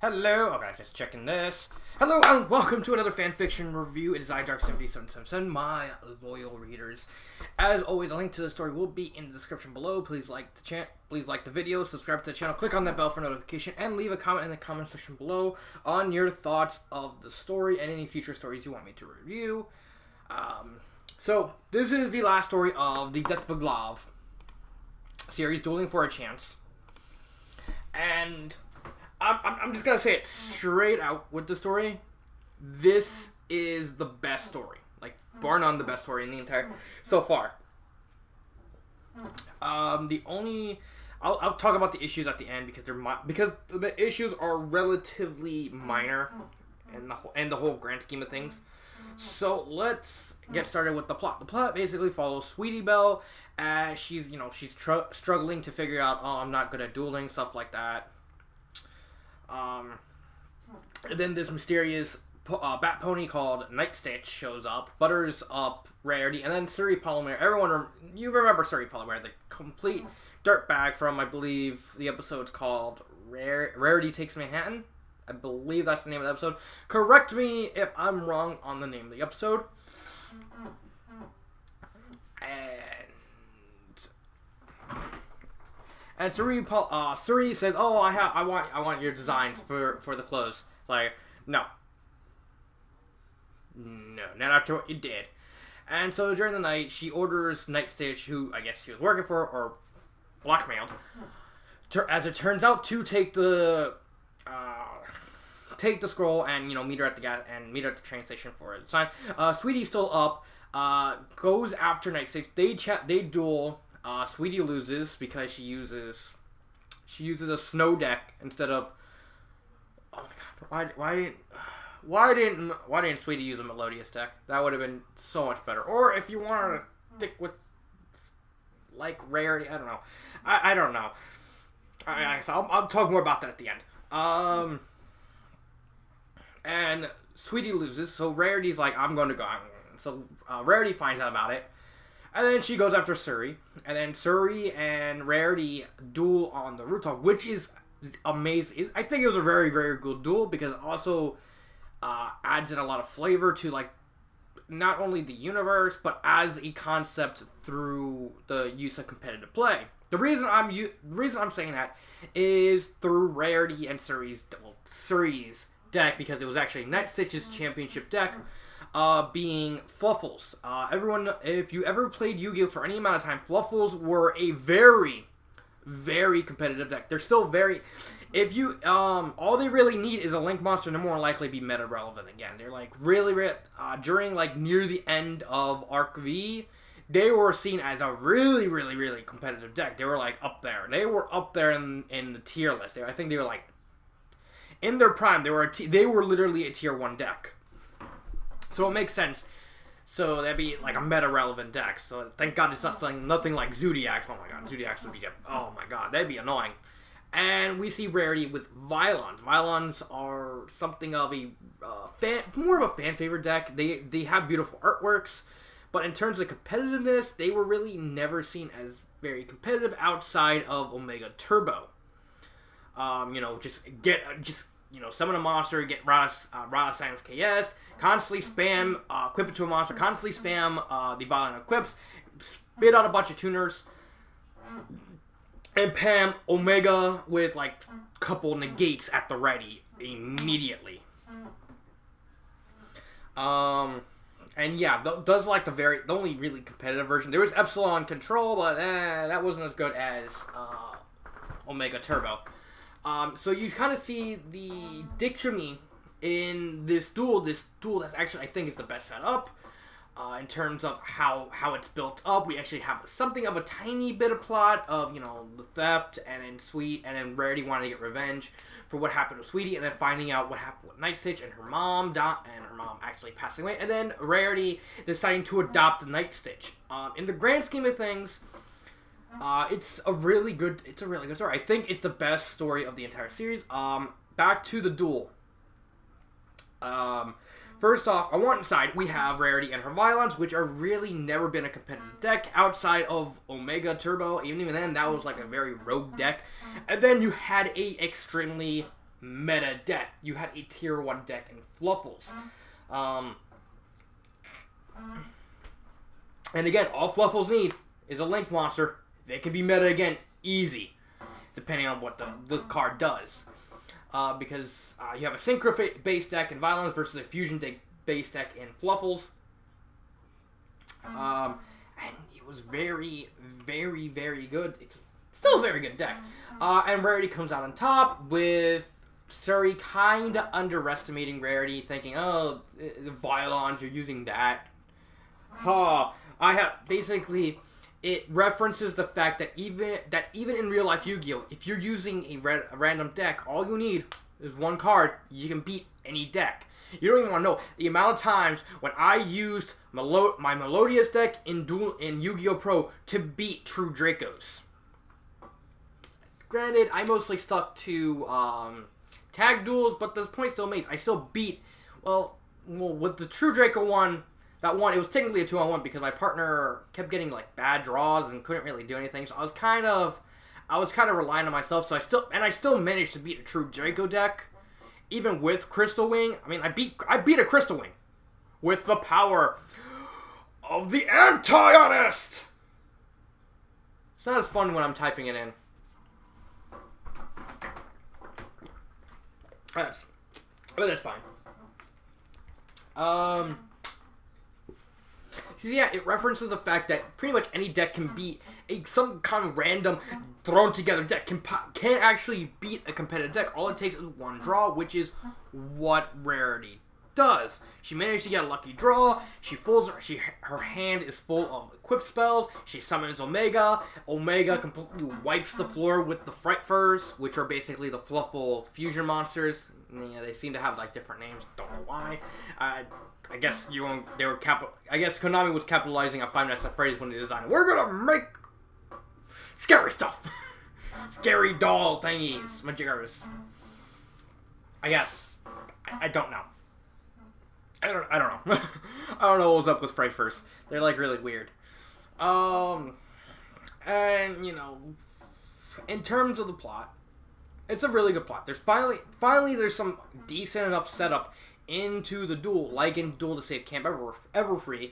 Hello, okay, just checking this. Hello and welcome to another fanfiction review. It is iDark7777, my loyal readers. As always, a link to the story will be in the description below. Please like the video, subscribe to the channel, click on that bell for notification, and leave a comment in the comment section below on your thoughts of the story and any future stories you want me to review. So this is the last story of the Death Love series, Dueling for a Chance, and I'm just gonna say it straight out with the story. This is the best story, like bar none, the best story in the entire so far. I'll talk about the issues at the end because the issues are relatively minor in the whole grand scheme of things. So let's get started with the plot. The plot basically follows Sweetie Belle as she's struggling to figure out, oh, I'm not good at dueling, stuff like that. And then this mysterious bat pony called Night Stitch shows up, butters up Rarity, and then Suri Polymer. You remember Suri Polymer, the complete dirtbag from, I believe, the episode's called Rarity Takes Manhattan. I believe that's the name of the episode. Correct me if I'm wrong on the name of the episode. And Suri says, "Oh, I want your designs for the clothes." It's like, no, not after what you did. And so during the night, she orders Night Stitch, who I guess she was working for or blackmailed, as it turns out, to take the scroll and meet her at the train station for a design. Sweetie's still up. Goes after Night Stitch. They duel. Sweetie loses because she uses a snow deck instead of. Oh my god! Why didn't Sweetie use a Melodious deck? That would have been so much better. Or if you wanted to stick with like Rarity, I don't know. I don't know. I'll talk more about that at the end. And Sweetie loses, so Rarity's like, I'm going to go. So Rarity finds out about it. And then she goes after Suri. And then Suri and Rarity duel on the rooftop, which is amazing. I think it was a very, very good duel because it also adds in a lot of flavor to, like, not only the universe, but as a concept through the use of competitive play. The reason I'm saying that is through Rarity and Suri's deck, because it was actually Night Stitch's championship deck. Being Fluffles. Everyone, if you ever played Yu-Gi-Oh for any amount of time, Fluffles were a very, very competitive deck. They're still very. If you, all they really need is a Link monster to more likely be meta relevant again. They're like really, during like near the end of Arc V, they were seen as a really, really, really competitive deck. They were like up there. They were up there in the tier list. I think they were like in their prime. They were literally a tier 1 deck. So it makes sense. So that'd be like a meta-relevant deck. So thank God it's not selling nothing like Zodiac. Oh my god, Zodiac would be... Oh my god, that'd be annoying. And we see Rarity with Violons. Violons are something of a... more of a fan-favorite deck. They have beautiful artworks. But in terms of competitiveness, they were really never seen as very competitive outside of Omega Turbo. Summon a monster, get Rada Silence KS, constantly spam, equip it to a monster, constantly spam the violent equips, spit out a bunch of tuners, and Pam Omega with like a couple negates at the ready immediately. And yeah, those like the only really competitive version. There was Epsilon Control, but that wasn't as good as Omega Turbo. So you kind of see the dichotomy in this duel. This duel that's actually, I think, is the best set up in terms of how it's built up. We actually have something of a tiny bit of plot of, the theft, and then Rarity wanting to get revenge for what happened to Sweetie, and then finding out what happened with Night Stitch and her mom actually passing away, and then Rarity deciding to adopt Night Stitch. In the grand scheme of things, it's a really good story. I think it's the best story of the entire series. Back to the duel. First off, on one side, we have Rarity and her Violons, which are really never been a competitive deck outside of Omega Turbo. Even then, that was like a very rogue deck. And then you had a extremely meta deck. You had a tier 1 deck in Fluffles. And again, all Fluffles need is a Link monster. They can be meta again, easy, depending on what the card does. Because you have a Synchro-based deck in Violence versus a Fusion-based deck in Fluffles. And it was very, very, very good. It's still a very good deck. And Rarity comes out on top with Suri kind of underestimating Rarity, thinking, oh, the Violons, you're using that. Basically, it references the fact that even in real life Yu-Gi-Oh, if you're using a random deck, all you need is one card. You can beat any deck. You don't even want to know the amount of times when I used my Melodious deck in Yu-Gi-Oh! Pro to beat True Dracos. Granted, I mostly stuck to tag duels, but the point still made. I still beat, well, with the True Draco one, it was technically a 2-on-1 because my partner kept getting like bad draws and couldn't really do anything. So I was kind of relying on myself. So I still managed to beat a True Draco deck, even with Crystal Wing. I mean, I beat a Crystal Wing with the power of the Anti-Honest. It's not as fun when I'm typing it in. But that's fine. So yeah, it references the fact that pretty much any deck can beat some kind of random thrown together deck can actually beat a competitive deck. All it takes is one draw, which is what Rarity does. She managed to get a lucky draw. Her hand is full of equipped spells. She summons Omega. Omega completely wipes the floor with the Fright Furs, which are basically the Fluffle fusion monsters. Yeah, they seem to have like different names. Don't know why. I guess Konami was capitalizing on Five Nights at Freddy's when they designed it. We're gonna make scary stuff, scary doll thingies, majiggers. I guess I don't know. I don't know. I don't know what was up with Fright Furs. They're like really weird. And you know, in terms of the plot, it's a really good plot. There's finally there's some decent enough setup into the duel, like in Duel to Save Camp Everfree.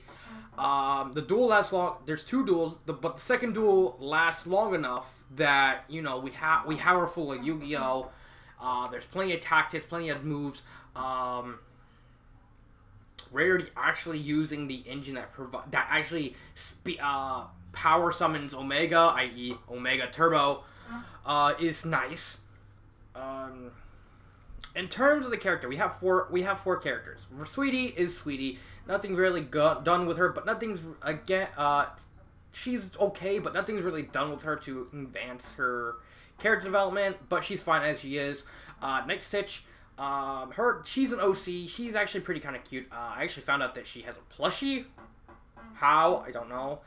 The duel lasts long. There's 2 duels, but the second duel lasts long enough that, you know, we have her full of Yu-Gi-Oh. There's plenty of tactics, plenty of moves. Rarity actually using the engine that actually power summons Omega, i.e. Omega Turbo, is nice. In terms of the character, we have four characters. Sweetie is Sweetie. Nothing really done with her, but nothing's she's okay, but nothing's really done with her to advance her character development. But she's fine as she is. Night Stitch, she's an OC. She's actually pretty kind of cute. I actually found out that she has a plushie. How? I don't know.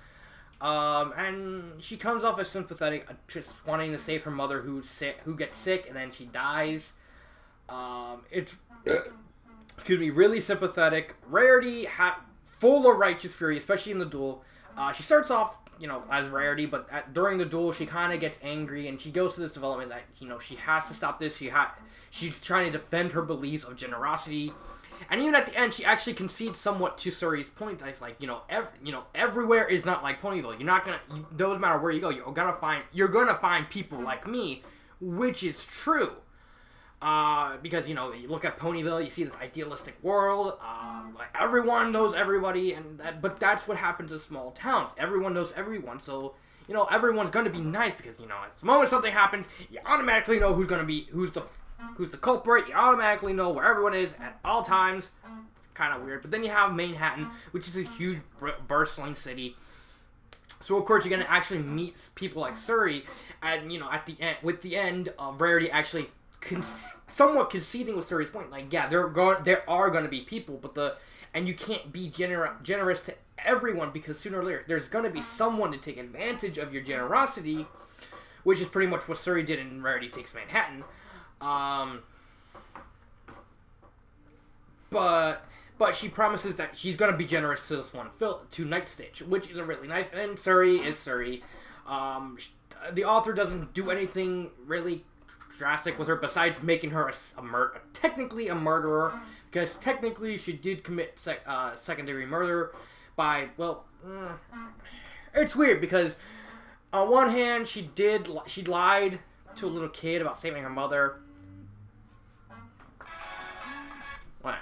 And she comes off as sympathetic, just wanting to save her mother who gets sick, and then she dies. It's really sympathetic. Rarity full of righteous fury, especially in the duel. She starts off, you know, as Rarity, but during the duel, she kind of gets angry, and she goes to this development that, you know, she has to stop this. She's trying to defend her beliefs of generosity. And even at the end, she actually concedes somewhat to Suri's point that it's like, everywhere is not like Ponyville. Doesn't matter where you go, you're gonna find people like me, which is true. Because, you look at Ponyville, you see this idealistic world, like everyone knows everybody, but that's what happens in small towns. Everyone knows everyone, so, everyone's gonna be nice because, at the moment something happens, you automatically know who's the culprit, you automatically know where everyone is at all times. It's kind of weird. But then you have Manhattan, which is a huge, bustling city. So, of course, you're going to actually meet people like Suri, and, at the end, with the end of Rarity actually somewhat conceding with Suri's point. Like, yeah, there are going to be people, and you can't be generous to everyone because sooner or later, there's going to be someone to take advantage of your generosity, which is pretty much what Suri did in Rarity Takes Manhattan. But she promises that she's gonna be generous to this one, to Night Stitch, which is a really nice. And then Suri is Suri. The author doesn't do anything really drastic with her, besides making her technically a murderer, because technically she did commit secondary murder by, well, it's weird, because on one hand, she lied to a little kid about saving her mother. What?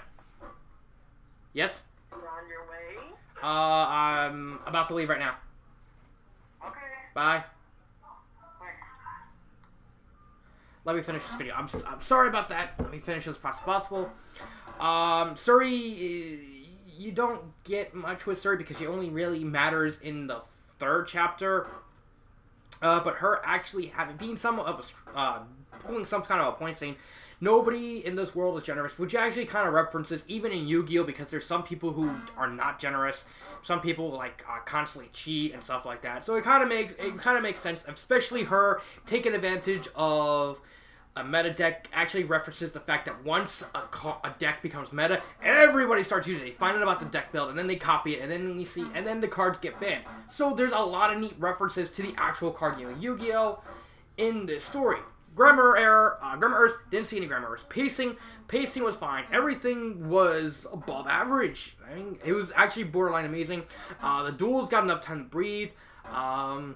Yes? You're on your way? I'm about to leave right now. Okay. Bye. Let me finish this video. I'm sorry about that. Let me finish this as fast as possible. Suri, you don't get much with Suri because she only really matters in the 3rd chapter. But her actually being somewhat of a pulling some kind of a point, saying nobody in this world is generous, which actually kind of references even in Yu-Gi-Oh, because there's some people who are not generous. Some people like constantly cheat and stuff like that. So it kind of makes sense, especially her taking advantage of a meta deck. Actually references the fact that once a deck becomes meta, everybody starts using it. They find out about the deck build, and then they copy it, and then the cards get banned. So there's a lot of neat references to the actual card game of Yu-Gi-Oh in this story. Grammar errors, didn't see any grammar errors. Pacing was fine. Everything was above average. I mean, it was actually borderline amazing. The duels got enough time to breathe. I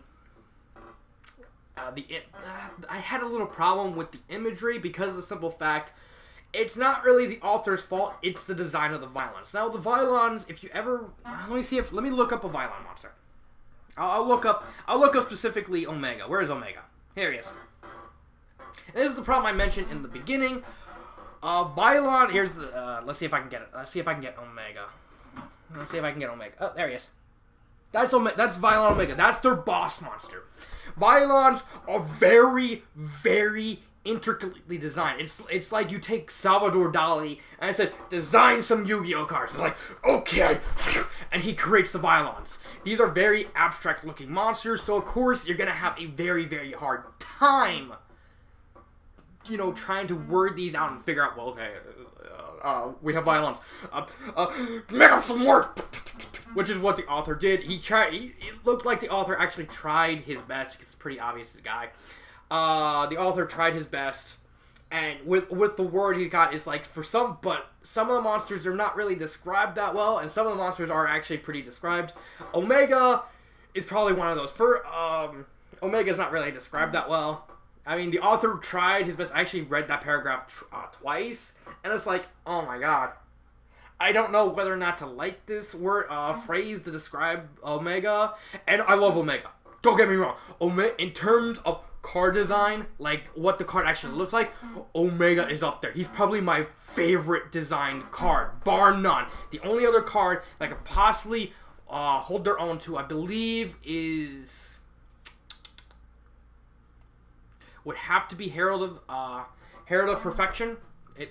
had a little problem with the imagery because of the simple fact it's not really the author's fault, it's the design of the Violons. Now, the Violons, if you ever... let me look up a Violon monster. I'll look up specifically Omega. Where is Omega? Here he is. And this is the problem I mentioned in the beginning. Violon, here's the... let's see if I can get it. Let's see if I can get Omega. Let's see if I can get Omega. Oh, there he is. That's Violon Omega. That's their boss monster. Violons are very, very intricately designed. It's like you take Salvador Dali and I said, design some Yu-Gi-Oh cards. It's like, okay. And he creates the Violons. These are very abstract looking monsters, so of course you're going to have a very, very hard time, trying to word these out and figure out, well, okay, we have Violons. Make up some words! Which is what the author did. It looked like the author actually tried his best, because it's pretty obvious this guy. The author tried his best, and with the word he got is like, but some of the monsters are not really described that well, and some of the monsters are actually pretty described. Omega is probably one of those. Omega's not really described that well. I mean, the author tried his best. I actually read that paragraph twice, and it's like, oh my god. I don't know whether or not to like this word, phrase to describe Omega, and I love Omega. Don't get me wrong. In terms of card design, like what the card actually looks like, Omega is up there. He's probably my favorite designed card, bar none. The only other card that could possibly hold their own to, I believe, would have to be Herald of Perfection. The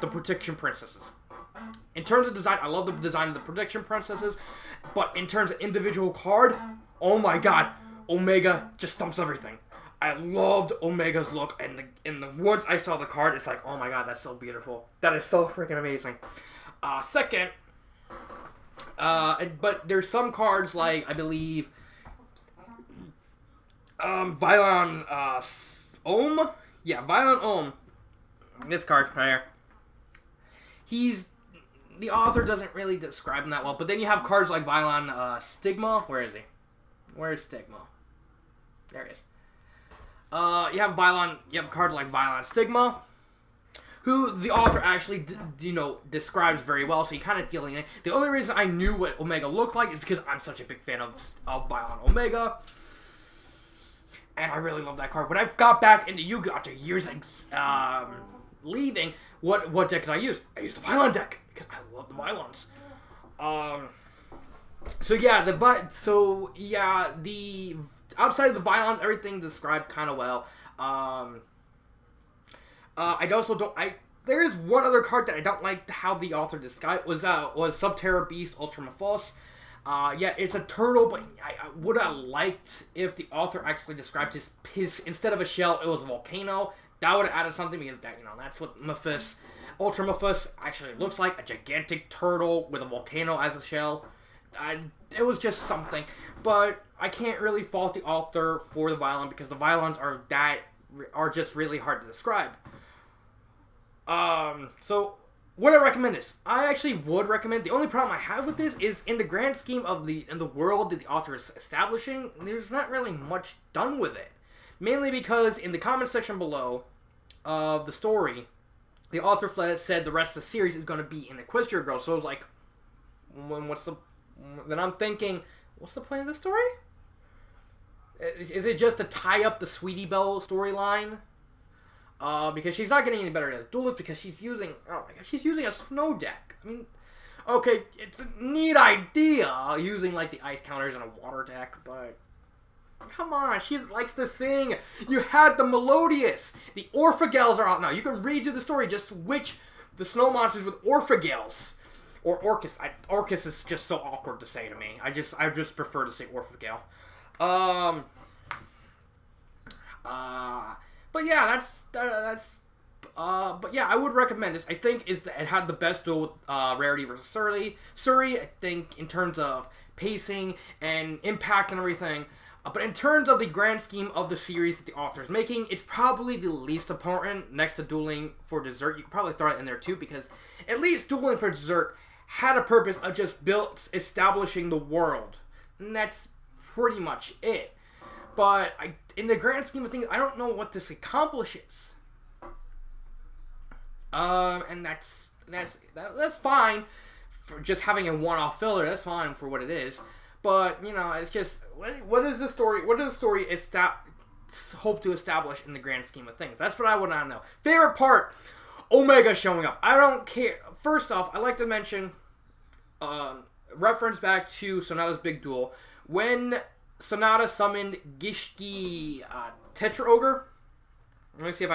Protection Princesses. In terms of design, I love the design of the Protection Princesses, but in terms of individual card, oh my god, Omega just stumps everything. I loved Omega's look, and once I saw the card, it's like, oh my god, that's so beautiful. That is so freaking amazing. Second, but there's some cards like, I believe, Violon Ohm? Yeah, Violon Ohm. This card right here. The author doesn't really describe him that well, but then you have cards like Violon Stigma. Where is he? Where's Stigma? There he is. You have cards like Violon Stigma, who the author actually, describes very well, so you kind of feeling it. The only reason I knew what Omega looked like is because I'm such a big fan of Violon Omega. And I really love that card. When I got back into Yu-Gi-Oh! After years leaving, what deck did I use? I used the Violon deck, because I love the Violons. The outside of the Violons, everything described kind of well. There is one other card that I don't like how the author described was Subterra Beast Ultramorphos. It's a turtle, but I would have liked if the author actually described his instead of a shell, it was a volcano. That would have added something, because that's what Ultramorphos actually looks like, a gigantic turtle with a volcano as a shell. it was just something. But I can't really fault the author for the Violon because the Violons are just really hard to describe. So would I recommend this? I actually would recommend. The only problem I have with this is in the grand scheme of the world that the author is establishing, there's not really much done with it. Mainly because in the comment section below of the story, the author said the rest of the series is going to be an Equestria Girl. So I was like, then I'm thinking, what's the point of the story? Is it just to tie up the Sweetie Belle storyline? Because she's not getting any better as a duelist because she's using, oh my god, she's using a snow deck. I mean, okay, it's a neat idea using like the ice counters and a water deck, but come on, she likes to sing. You had the Melodious. The Orphagales are out now. You can redo the story, just switch the snow monsters with Orphagales. Or Orcus. Orcus is just so awkward to say to me. I just prefer to say Orphagale. But yeah, but yeah, I would recommend this. I think it had the best duel with Rarity versus Surrey. Surrey, I think, in terms of pacing and impact and everything. But in terms of the grand scheme of the series that the author is making, it's probably the least important next to Dueling for Dessert. You could probably throw it in there too, because at least Dueling for Dessert had a purpose of just establishing the world. And that's pretty much it. But in the grand scheme of things, I don't know what this accomplishes. And that's fine for just having a one-off filler. That's fine for what it is. But you know, it's just what is the story? What does the story hope to establish in the grand scheme of things? That's what I want to know. Favorite part: Omega showing up. I don't care. First off, I like to mention reference back to Sonata's big duel when Sonata summoned Gishki Tetra Ogre. Let me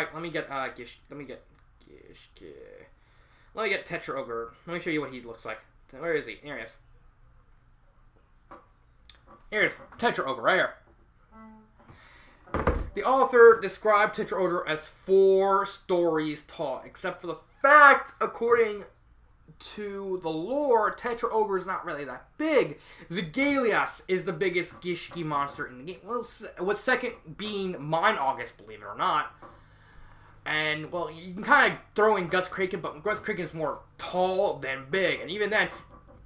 get Tetra Ogre. Let me show you what he looks like. Where is he? Here he is. Here it is. Tetra Ogre, right here. The author described Tetra Ogre as 4 stories tall, except for the fact, according to the lore, Tetra Ogre is not really that big. Zegalias is the biggest Gishki monster in the game. Well, with second being Mine August, believe it or not. And, well, you can kind of throw in Guts Kraken, but Guts Kraken is more tall than big. And even then,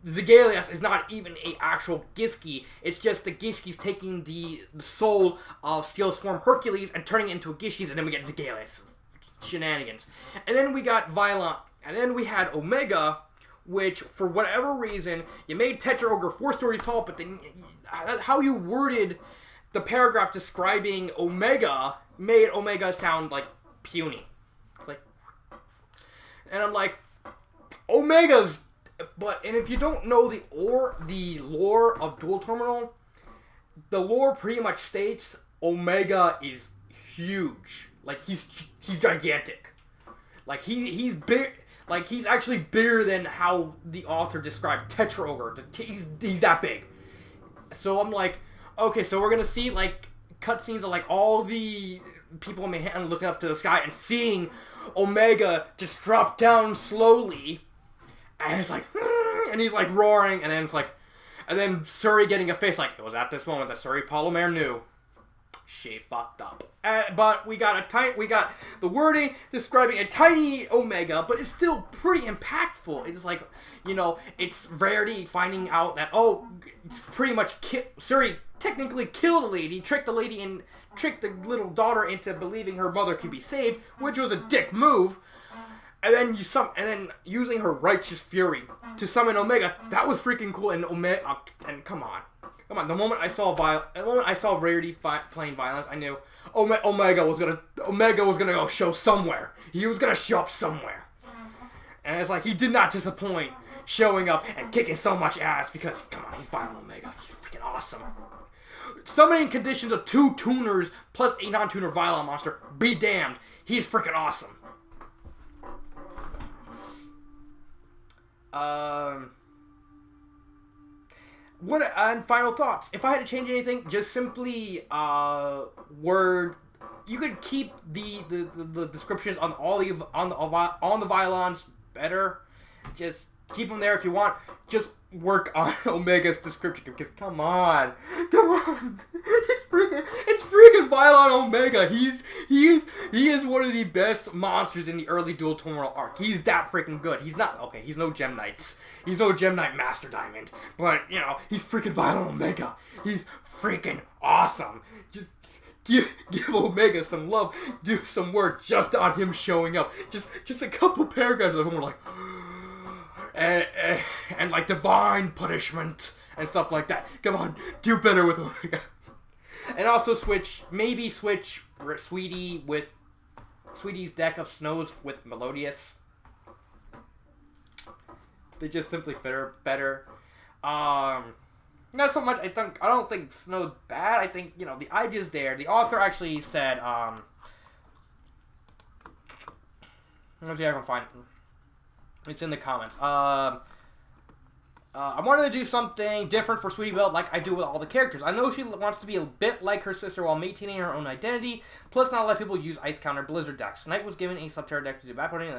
Zegalias is not even an actual Gishki. It's just the Gishki's taking the soul of Steel Swarm Hercules and turning it into a Gishki's, and then we get Zegalias. Shenanigans. And then we got Violent. And then we had Omega, which, for whatever reason, you made Tetra Ogre 4 stories tall, but then how you worded the paragraph describing Omega made Omega sound, like, puny. Like, and I'm like, Omega's... and if you don't know the lore of Duel Terminal, the lore pretty much states Omega is huge. Like, he's gigantic. Like, he's big... Like, he's actually bigger than how the author described Tetra Ogre. He's that big. So I'm like, okay, so we're gonna see, like, cutscenes of, like, all the people in Manhattan looking up to the sky and seeing Omega just drop down slowly. And it's like, and he's, like, roaring, and then it's like, and then Surrey getting a face like, it was at this moment that Surrey Palomare knew. She fucked up. But we got the wording describing a tiny Omega, but it's still pretty impactful. It's like, you know, it's Rarity finding out that, oh, it's pretty much Surrey technically killed a lady, tricked the little daughter into believing her mother could be saved, which was a dick move. And then and then using her righteous fury to summon Omega, that was freaking cool. And Omega, and come on. The moment I saw Rarity playing Violence, I knew Omega was gonna go show somewhere. He was gonna show up somewhere. And it's like, he did not disappoint, showing up and kicking so much ass, because come on, he's Violent Omega. He's freaking awesome. Summoning conditions of 2 tuners plus a non-tuner Violent monster, be damned. He's freaking awesome. And final thoughts. If I had to change anything, just simply you could keep the descriptions on the violons better. Just keep him there if you want. Just work on Omega's description, because come on. It's freaking Violon Omega. He is one of the best monsters in the early Dual Tomorrow arc. He's that freaking good. He's not, okay, he's no Gem Knights. He's no Gem Knight Master Diamond. But, you know, he's freaking Violon Omega. He's freaking awesome. Just give Omega some love. Do some work just on him showing up. Just a couple paragraphs of him were like, and like divine punishment and stuff like that. Come on, do better with Omega. And also maybe switch Sweetie's deck of snows with Melodious. They just simply fit her better. Not so much. I don't think Snow's bad. I think, you know, the idea's there. The author actually said, let me see if I can find it. It's in the comments. I wanted to do something different for Sweetie Belle, like I do with all the characters. I know she wants to be a bit like her sister while maintaining her own identity, plus not let people use Ice Counter Blizzard decks. Knight was given a Subterra deck to do backboarding.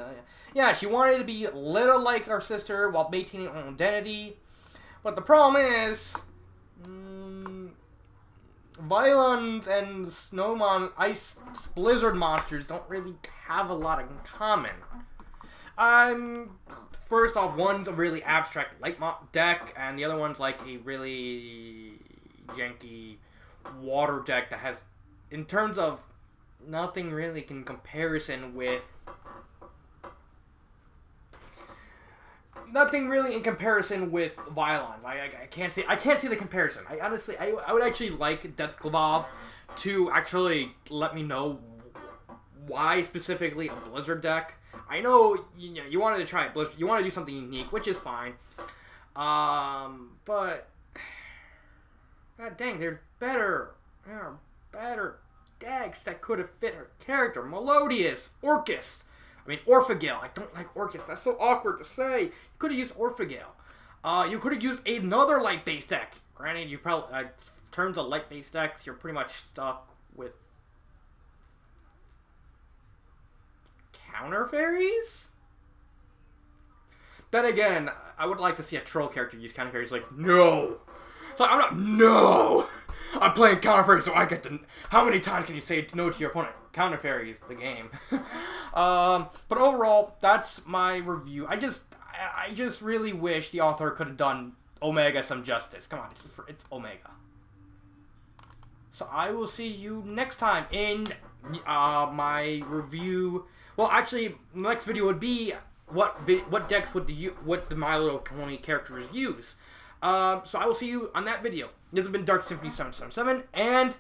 Yeah, she wanted to be a little like her sister while maintaining her own identity. But the problem is, Violons and Snowmon Ice Blizzard monsters don't really have a lot in common. First off, one's a really abstract light deck, and the other one's like a really janky water deck that has, in terms of nothing really in comparison with Violons. I can't see the comparison. I would actually like Death Glove to actually let me know why specifically a Blizzard deck. I know you wanted to try Blizzard. You want to do something unique, which is fine. But god dang, there are better decks that could have fit her character. Melodious, Orcus. I mean, Orphagale. I don't like Orcus. That's so awkward to say. You could have used Orphagale. You could have used another light-based deck. Granted, you probably, in terms of light-based decks, you're pretty much stuck with Counter Fairies? Then again, I would like to see a troll character use Counter Fairies. Like, no! No! I'm playing Counter Fairies, so I get to... How many times can you say no to your opponent? Counter Fairies, the game. But overall, that's my review. I just really wish the author could have done Omega some justice. Come on, it's Omega. So I will see you next time in my review. Well, actually, the next video would be what decks would the My Little Pony characters use. So I will see you on that video. This has been Dark Symphony 777, and